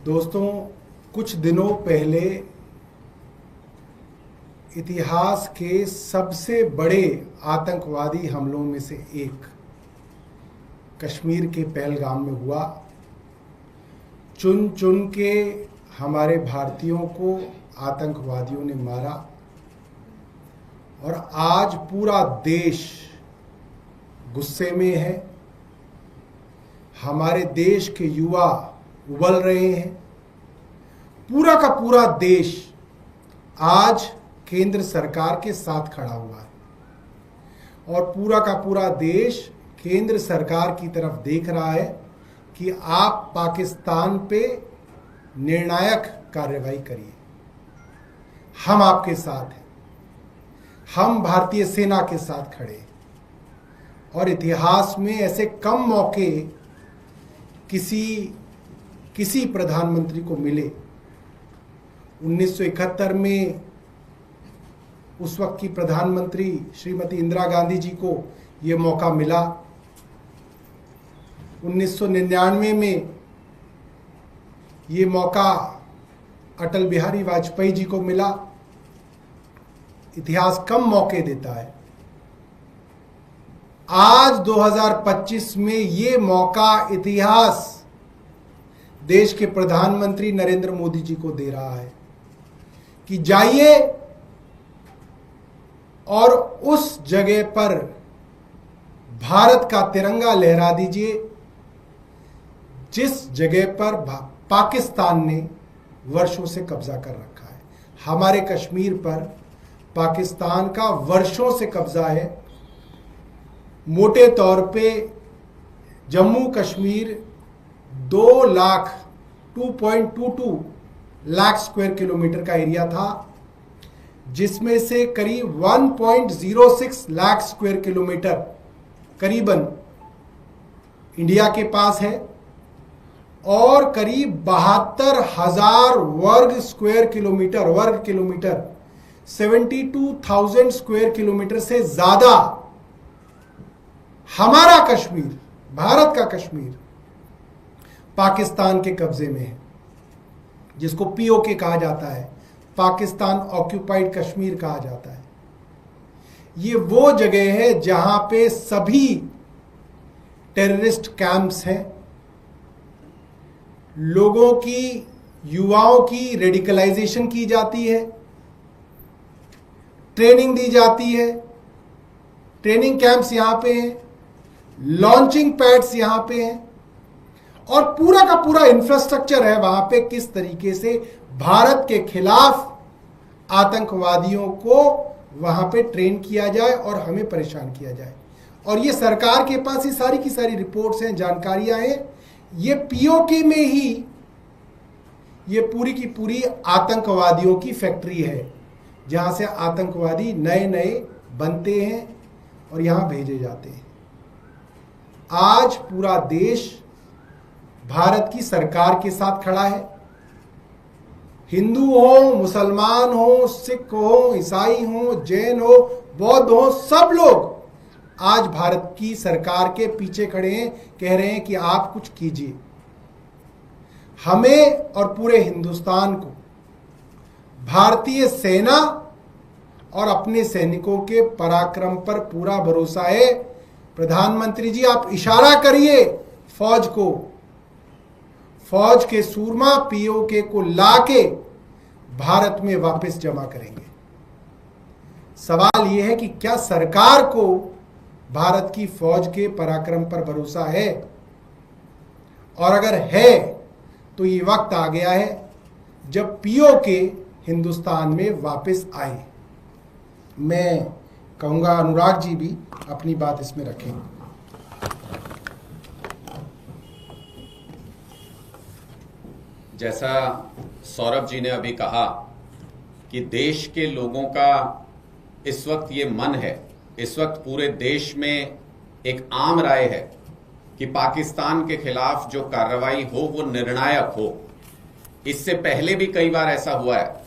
दोस्तों, कुछ दिनों पहले इतिहास के सबसे बड़े आतंकवादी हमलों में से एक कश्मीर के पहलगाम में हुआ। चुन चुन के हमारे भारतीयों को आतंकवादियों ने मारा और आज पूरा देश गुस्से में है। हमारे देश के युवा उबल रहे हैं। पूरा का पूरा देश आज केंद्र सरकार के साथ खड़ा हुआ है और पूरा का पूरा देश केंद्र सरकार की तरफ देख रहा है कि आप पाकिस्तान पे निर्णायक कार्रवाई करिए। हम आपके साथ हैं, हम भारतीय सेना के साथ खड़े हैं। और इतिहास में ऐसे कम मौके किसी प्रधानमंत्री को मिले। 1971 में उस वक्त की प्रधानमंत्री श्रीमती इंदिरा गांधी जी को ये मौका मिला। 1999 में ये मौका अटल बिहारी वाजपेयी जी को मिला। इतिहास कम मौके देता है। आज 2025 में ये मौका इतिहास देश के प्रधानमंत्री नरेंद्र मोदी जी को दे रहा है कि जाइए और उस जगह पर भारत का तिरंगा लहरा दीजिए जिस जगह पर पाकिस्तान ने वर्षों से कब्जा कर रखा है। हमारे कश्मीर पर पाकिस्तान का वर्षों से कब्जा है। मोटे तौर पे जम्मू कश्मीर 2.22 लाख स्क्वायर किलोमीटर का एरिया था, जिसमें से करीब 1.06 लाख स्क्वायर किलोमीटर करीबन इंडिया के पास है और करीब 72,000 वर्ग किलोमीटर 72,000 स्क्वायर किलोमीटर से ज्यादा हमारा कश्मीर, भारत का कश्मीर पाकिस्तान के कब्जे में है, जिसको पीओके कहा जाता है, पाकिस्तान ऑक्यूपाइड कश्मीर कहा जाता है। ये वो जगह है जहां पे सभी टेररिस्ट कैंप्स हैं। लोगों की, युवाओं की रेडिकलाइजेशन की जाती है, ट्रेनिंग दी जाती है। ट्रेनिंग कैंप्स यहां पे हैं, लॉन्चिंग पैड्स यहां पे हैं और पूरा का पूरा इंफ्रास्ट्रक्चर है वहां पे किस तरीके से भारत के खिलाफ आतंकवादियों को वहां पे ट्रेन किया जाए और हमें परेशान किया जाए। और ये सरकार के पास ये सारी की सारी रिपोर्ट्स हैं, जानकारियां हैं। ये पीओके में ही ये पूरी की पूरी आतंकवादियों की फैक्ट्री है, जहां से आतंकवादी नए नए बनते हैं और यहां भेजे जाते हैं। आज पूरा देश भारत की सरकार के साथ खड़ा है। हिंदू हो, मुसलमान हो, सिख हो, ईसाई हो, जैन हो, बौद्ध हो, सब लोग आज भारत की सरकार के पीछे खड़े हैं, कह रहे हैं कि आप कुछ कीजिए। हमें और पूरे हिंदुस्तान को भारतीय सेना और अपने सैनिकों के पराक्रम पर पूरा भरोसा है। प्रधानमंत्री जी, आप इशारा करिए फौज को, फौज के सूरमा पीओके को लाके भारत में वापस जमा करेंगे। सवाल यह है कि क्या सरकार को भारत की फौज के पराक्रम पर भरोसा है? और अगर है तो ये वक्त आ गया है जब पीओके हिंदुस्तान में वापस आए। मैं कहूंगा अनुराग जी भी अपनी बात इसमें रखें। जैसा सौरभ जी ने अभी कहा कि देश के लोगों का इस वक्त ये मन है, इस वक्त पूरे देश में एक आम राय है कि पाकिस्तान के खिलाफ जो कार्रवाई हो वो निर्णायक हो। इससे पहले भी कई बार ऐसा हुआ है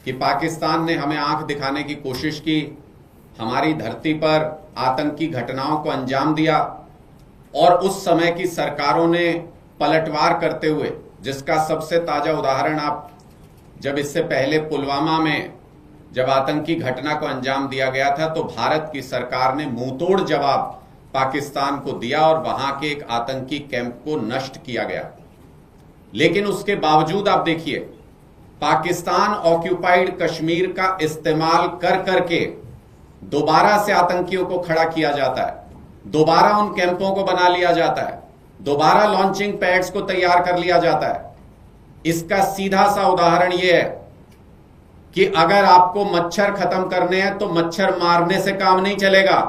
कि पाकिस्तान ने हमें आंख दिखाने की कोशिश की, हमारी धरती पर आतंकी घटनाओं को अंजाम दिया और उस समय की सरकारों ने पलटवार करते हुए जिसका सबसे ताजा उदाहरण आप जब इससे पहले पुलवामा में जब आतंकी घटना को अंजाम दिया गया था तो भारत की सरकार ने मुंहतोड़ जवाब पाकिस्तान को दिया और वहां के एक आतंकी कैंप को नष्ट किया गया। लेकिन उसके बावजूद आप देखिए, पाकिस्तान ऑक्यूपाइड कश्मीर का इस्तेमाल कर करके दोबारा से आतंकियों को खड़ा किया जाता है, दोबारा उन कैंपों को बना लिया जाता है, दोबारा लॉन्चिंग पैड्स को तैयार कर लिया जाता है। इसका सीधा सा उदाहरण यह है कि अगर आपको मच्छर खत्म करने हैं तो मच्छर मारने से काम नहीं चलेगा।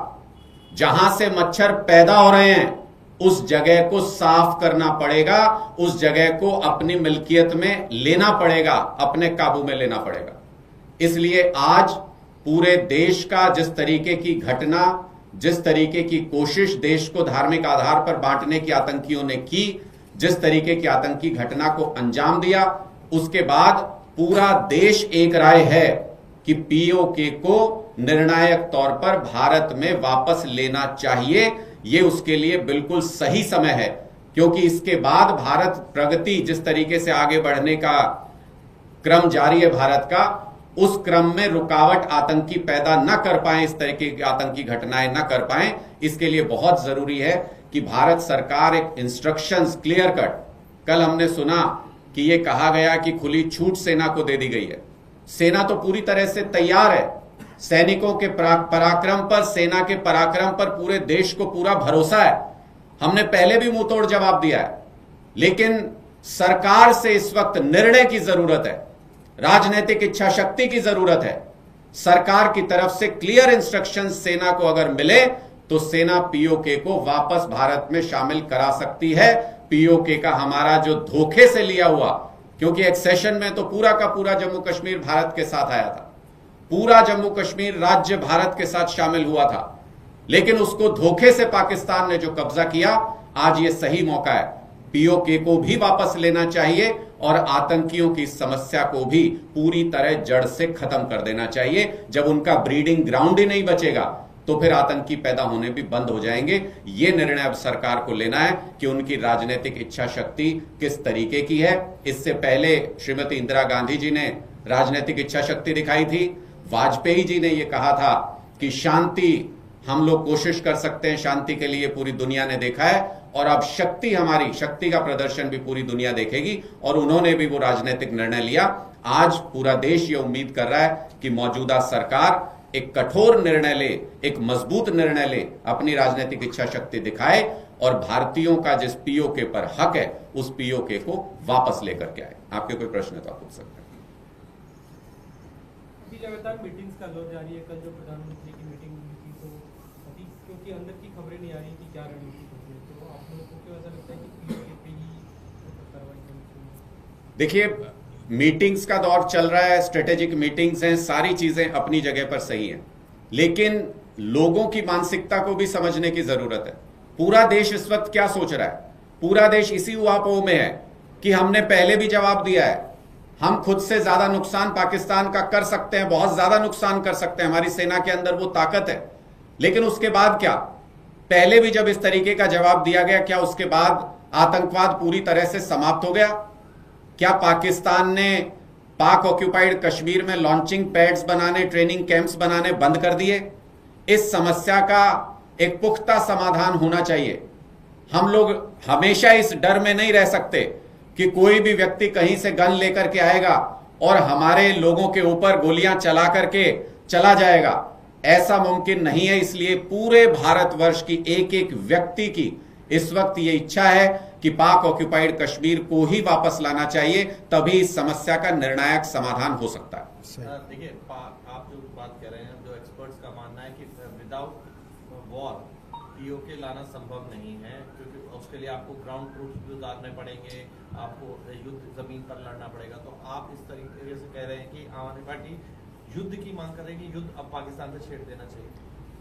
जहां से मच्छर पैदा हो रहे हैं उस जगह को साफ करना पड़ेगा, उस जगह को अपनी मिल्कियत में लेना पड़ेगा, अपने काबू में लेना पड़ेगा। इसलिए आज पूरे देश का जिस तरीके की घटना, जिस तरीके की कोशिश देश को धार्मिक आधार पर बांटने की आतंकियों ने की, जिस तरीके की आतंकी घटना को अंजाम दिया, उसके बाद पूरा देश एक राय है कि पीओके को निर्णायक तौर पर भारत में वापस लेना चाहिए। यह उसके लिए बिल्कुल सही समय है, क्योंकि इसके बाद भारत प्रगति जिस तरीके से आगे बढ़ने का क्रम जारी है भारत का, उस क्रम में रुकावट आतंकी पैदा न कर पाए, इस तरीके की आतंकी घटनाएं न कर पाए। इसके लिए बहुत जरूरी है कि भारत सरकार एक इंस्ट्रक्शंस क्लियर कट, कल हमने सुना कि यह कहा गया कि खुली छूट सेना को दे दी गई है। सेना तो पूरी तरह से तैयार है, सैनिकों के पराक्रम पर, सेना के पराक्रम पर पूरे देश को पूरा भरोसा है। हमने पहले भी मुंहतोड़ जवाब दिया है, लेकिन सरकार से इस वक्त निर्णय की जरूरत है, राजनीतिक इच्छा शक्ति की जरूरत है। सरकार की तरफ से क्लियर इंस्ट्रक्शन सेना को अगर मिले तो सेना पीओके को वापस भारत में शामिल करा सकती है। पीओके का हमारा जो धोखे से लिया हुआ, क्योंकि एक्सेशन में तो पूरा का पूरा जम्मू कश्मीर भारत के साथ आया था, पूरा जम्मू कश्मीर राज्य भारत के साथ शामिल हुआ था, लेकिन उसको धोखे से पाकिस्तान ने जो कब्जा किया, आज ये सही मौका है। पीओके को भी वापस लेना चाहिए और आतंकियों की समस्या को भी पूरी तरह जड़ से खत्म कर देना चाहिए। जब उनका ब्रीडिंग ग्राउंड ही नहीं बचेगा तो फिर आतंकी पैदा होने भी बंद हो जाएंगे। यह निर्णय अब सरकार को लेना है कि उनकी राजनीतिक इच्छा शक्ति किस तरीके की है। इससे पहले श्रीमती इंदिरा गांधी जी ने राजनीतिक इच्छा शक्ति दिखाई थी, वाजपेयी जी ने यह कहा था कि शांति हम लोग कोशिश कर सकते हैं, शांति के लिए पूरी दुनिया ने देखा है, और अब शक्ति, हमारी शक्ति का प्रदर्शन भी पूरी दुनिया देखेगी, और उन्होंने भी वो राजनीतिक निर्णय लिया। आज पूरा देश ये उम्मीद कर रहा है कि मौजूदा सरकार एक कठोर निर्णय ले, एक मजबूत निर्णय ले, अपनी राजनीतिक इच्छा शक्ति दिखाए और भारतीयों का जिस पीओके पर हक है उस पीओके को वापस लेकर के आए। आपके कोई प्रश्न तो आप पूछ सकते हैं। लगातार मीटिंग्स का दौर जारी है। कल जो प्रधानमंत्री की मीटिंग हुई थी तो अभी क्योंकि अंदर की खबरें नहीं आ रही कि क्या रणनीति होगी, तो आप लोगों को क्यों ऐसा लगता है कि पीओके पे ही कार्रवाई करनी चाहिए? देखिए, मीटिंग्स का दौर चल रहा है, स्ट्रेटेजिक मीटिंग्स हैं, सारी चीजें अपनी जगह पर सही हैं, लेकिन लोगों की मानसिकता को भी समझने की जरूरत है। पूरा देश इस वक्त क्या सोच रहा है? पूरा देश इसी उहापोह में है कि हमने पहले भी जवाब दिया है, हम खुद से ज्यादा नुकसान पाकिस्तान का कर सकते हैं, बहुत ज्यादा नुकसान कर सकते हैं, हमारी सेना के अंदर वो ताकत है। लेकिन उसके बाद क्या? पहले भी जब इस तरीके का जवाब दिया गया, क्या उसके बाद आतंकवाद पूरी तरह से समाप्त हो गया? क्या पाकिस्तान ने पाक ऑक्यूपाइड कश्मीर में लॉन्चिंग पैड्स बनाने, ट्रेनिंग कैंप्स बनाने बंद कर दिए? इस समस्या का एक पुख्ता समाधान होना चाहिए। हम लोग हमेशा इस डर में नहीं रह सकते कि कोई भी व्यक्ति कहीं से गन लेकर के आएगा और हमारे लोगों के ऊपर गोलियां चला करके चला जाएगा। ऐसा मुमकिन नहीं है। इसलिए पूरे भारतवर्ष की एक एक व्यक्ति की इस वक्त ये इच्छा है कि पाक ऑक्यूपाइड कश्मीर को ही वापस लाना चाहिए, तभी इस समस्या का निर्णायक समाधान हो सकता है। देखिए, आप जो बात कह रहे हैं, जो एक्सपर्ट्स का मानना है कि विदाउट वॉर पीओके लाना संभव नहीं है, क्योंकि उसके लिए आपको ग्राउंड ट्रूप्स भी उतारने पड़ेंगे, आपको युद्ध जमीन पर लड़ना पड़ेगा। तो आप इस तरीके से कह रहे हैं कि आम आदमी पार्टी युद्ध की मांग कर रही है कि युद्ध अब पाकिस्तान से छेड़ देना चाहिए।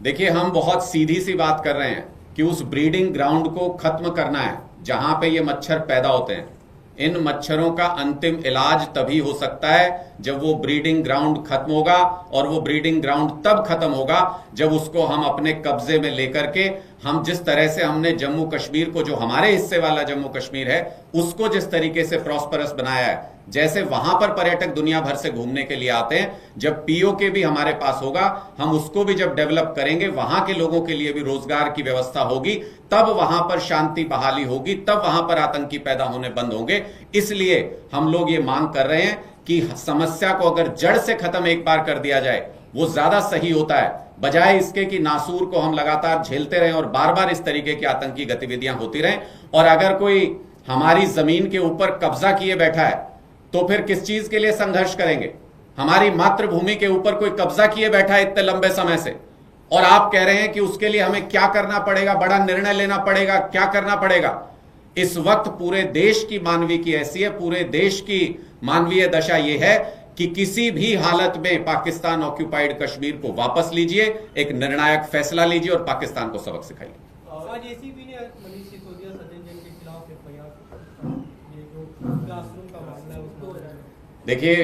देखिए, हम बहुत सीधी सी बात कर रहे हैं कि उस ब्रीडिंग ग्राउंड को खत्म करना है जहां पे ये मच्छर पैदा होते हैं। इन मच्छरों का अंतिम इलाज तभी हो सकता है जब वो ब्रीडिंग ग्राउंड खत्म होगा, और वो ब्रीडिंग ग्राउंड तब खत्म होगा जब उसको हम अपने कब्जे में लेकर के हम जिस तरह से हमने जम्मू कश्मीर को, जो हमारे हिस्से वाला जम्मू कश्मीर है, उसको जिस तरीके से प्रॉस्परस बनाया है, जैसे वहां पर पर्यटक दुनिया भर से घूमने के लिए आते हैं, जब पीओके भी हमारे पास होगा, हम उसको भी जब डेवलप करेंगे, वहां के लोगों के लिए भी रोजगार की व्यवस्था होगी, तब वहां पर शांति बहाली होगी, तब वहां पर आतंकी पैदा होने बंद होंगे। इसलिए हम लोग ये मांग कर रहे हैं कि समस्या को अगर जड़ से खत्म एक बार कर दिया जाए, वो ज्यादा सही होता है, बजाय इसके कि नासूर को हम लगातार झेलते रहें और बार बार इस तरीके की आतंकी गतिविधियां होती रहें। और अगर कोई हमारी जमीन के ऊपर कब्जा किए बैठा है तो फिर किस चीज के लिए संघर्ष करेंगे? हमारी मातृभूमि के ऊपर कोई कब्जा किए बैठा है इतने लंबे समय से, और आप कह रहे हैं कि उसके लिए हमें क्या करना पड़ेगा, बड़ा निर्णय लेना पड़ेगा, क्या करना पड़ेगा? इस वक्त पूरे देश की मानवीय की ऐसी है, पूरे देश की मानवीय दशा यह है कि किसी भी हालत में पाकिस्तान ऑक्यूपाइड कश्मीर को वापस लीजिए, एक निर्णायक फैसला लीजिए और पाकिस्तान को सबक सिखाइए। आज एसीबी ने मनीष सिसोदिया, सचिन जैन के खिलाफ एफआईआर, ये जो क्लासरूम का मामला है उसको, देखिए,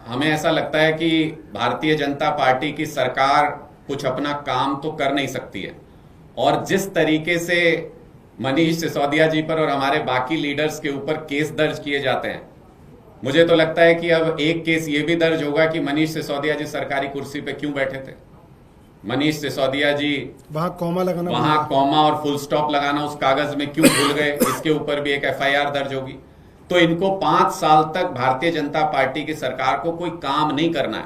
हमें ऐसा लगता है कि भारतीय जनता पार्टी की सरकार कुछ अपना काम तो कर नहीं सकती है, और जिस तरीके से मनीष सिसोदिया जी पर और हमारे बाकी लीडर्स के ऊपर केस दर्ज किए जाते हैं, मुझे तो लगता है कि अब एक केस ये भी दर्ज होगा कि मनीष सिसोदिया जी सरकारी कुर्सी पे क्यों बैठे थे। मनीष सिसोदिया जी वहां कॉमा और फुल स्टॉप लगाना उस कागज में क्यों भूल गए, इसके ऊपर भी एक एफआईआर दर्ज होगी। तो इनको 5 साल तक भारतीय जनता पार्टी की सरकार को कोई काम नहीं करना है,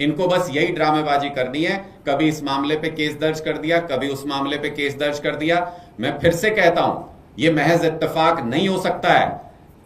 इनको बस यही ड्रामेबाजी करनी है। कभी इस मामले पे केस दर्ज कर दिया, कभी उस मामले पे केस दर्ज कर दिया। मैं फिर से कहता हूं, यह महज इत्तेफाक नहीं हो सकता है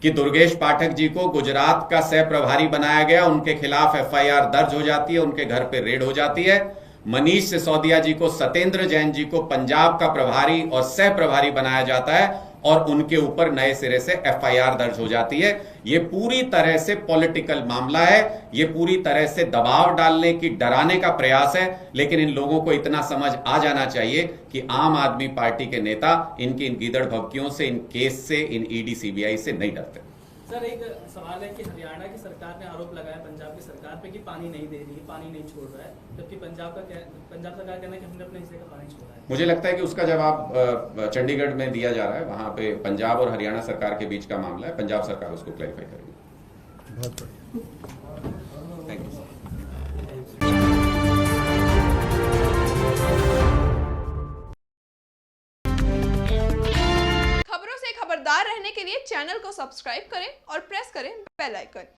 कि दुर्गेश पाठक जी को गुजरात का सह प्रभारी बनाया गया, उनके खिलाफ एफआईआर दर्ज हो जाती है, उनके घर पे रेड हो जाती है। मनीष सिसोदिया जी को, सत्येंद्र जैन जी को पंजाब का प्रभारी और सह प्रभारी बनाया जाता है और उनके ऊपर नए सिरे से एफआईआर दर्ज हो जाती है। ये पूरी तरह से पॉलिटिकल मामला है, ये पूरी तरह से दबाव डालने की, डराने का प्रयास है। लेकिन इन लोगों को इतना समझ आ जाना चाहिए कि आम आदमी पार्टी के नेता इनकी इन गीदड़ भभकियों से, इन केस से, इन ईडी सीबीआई से नहीं डरते। सर, एक सवाल है कि हरियाणा की सरकार ने आरोप लगाया पंजाब की सरकार पे कि पानी नहीं दे रही है, पानी नहीं छोड़ रहा है, जबकि पंजाब सरकार कहना है कि हमने अपने हिस्से का पानी छोड़ा है। मुझे लगता है कि उसका जवाब चंडीगढ़ में दिया जा रहा है, वहां पे पंजाब और हरियाणा सरकार के बीच का मामला है, पंजाब सरकार उसको क्लैरिफाई करेगी। बहुत बढ़िया, थैंक यू। खबरों से खबरदार रहने के लिए चैनल को सब्सक्राइब करें और प्रेस करें बेल आइकन।